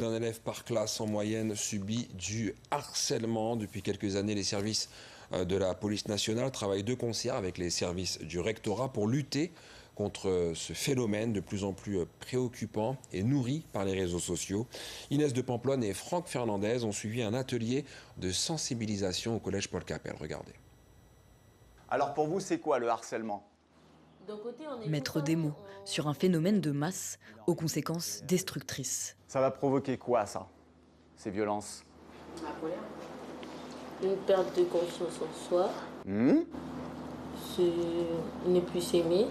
Un élève par classe en moyenne subit du harcèlement. Depuis quelques années, les services de la police nationale travaillent de concert avec les services du rectorat pour lutter contre ce phénomène de plus en plus préoccupant et nourri par les réseaux sociaux. Inès de Pamplonne et Franck Fernandez ont suivi un atelier de sensibilisation au collège Paul Capel. Regardez. Alors pour vous, c'est quoi le harcèlement ? Mettre des mots sur un phénomène de masse aux conséquences destructrices. Ça va provoquer quoi, ça, ces violences ? La colère. Une perte de confiance en soi. Ne plus s'aimer.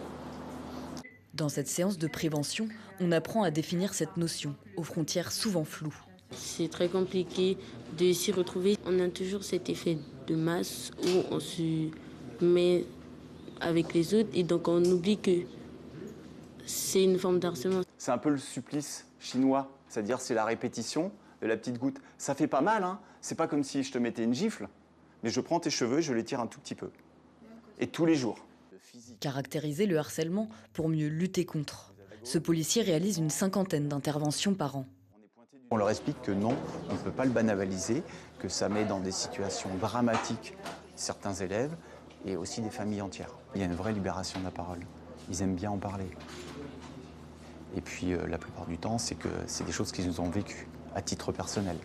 Dans cette séance de prévention, on apprend à définir cette notion, aux frontières souvent floues. C'est très compliqué de s'y retrouver. On a toujours cet effet de masse où on se met avec les autres et donc on oublie que c'est une forme d'harcèlement. C'est un peu le supplice chinois, c'est-à-dire c'est la répétition de la petite goutte. Ça fait pas mal, hein ? C'est pas comme si je te mettais une gifle, mais je prends tes cheveux et je les tire un tout petit peu. Et tous les jours. Caractériser le harcèlement pour mieux lutter contre. Ce policier réalise une 50aine d'interventions par an. On leur explique que non, on ne peut pas le banaliser, que ça met dans des situations dramatiques certains élèves et aussi des familles entières. Il y a une vraie libération de la parole. Ils aiment bien en parler. Et puis la plupart du temps, c'est que c'est des choses qu'ils nous ont vécues à titre personnel,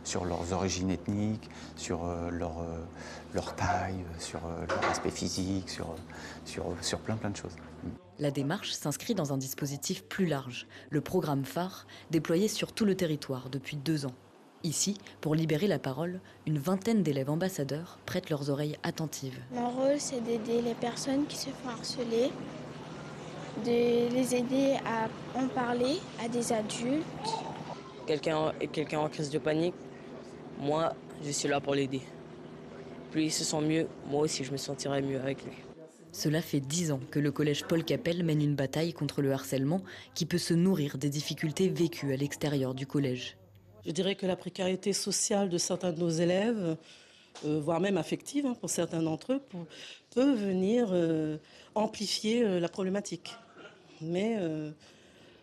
sur leurs origines ethniques, sur leur taille, sur leur aspect physique, sur plein de choses. La démarche s'inscrit dans un dispositif plus large, le programme phare, déployé sur tout le territoire depuis 2 ans. Ici, pour libérer la parole, une vingtaine d'élèves ambassadeurs prêtent leurs oreilles attentives. Mon rôle, c'est d'aider les personnes qui se font harceler, de les aider à en parler à des adultes. Quelqu'un en crise de panique, moi, je suis là pour l'aider. Plus il se sent mieux, moi aussi, je me sentirai mieux avec lui. Cela fait 10 ans que le collège Paul Capel mène une bataille contre le harcèlement qui peut se nourrir des difficultés vécues à l'extérieur du collège. Je dirais que la précarité sociale de certains de nos élèves, voire même affective pour certains d'entre eux, peut venir amplifier la problématique. Mais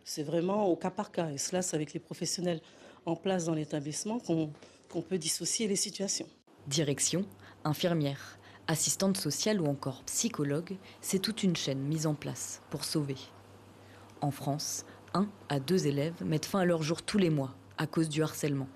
c'est vraiment au cas par cas. Et cela, c'est avec les professionnels en place dans l'établissement qu'on peut dissocier les situations. Direction, infirmière, assistante sociale ou encore psychologue, c'est toute une chaîne mise en place pour sauver. En France, 1 à 2 élèves mettent fin à leur jour tous les mois à cause du harcèlement.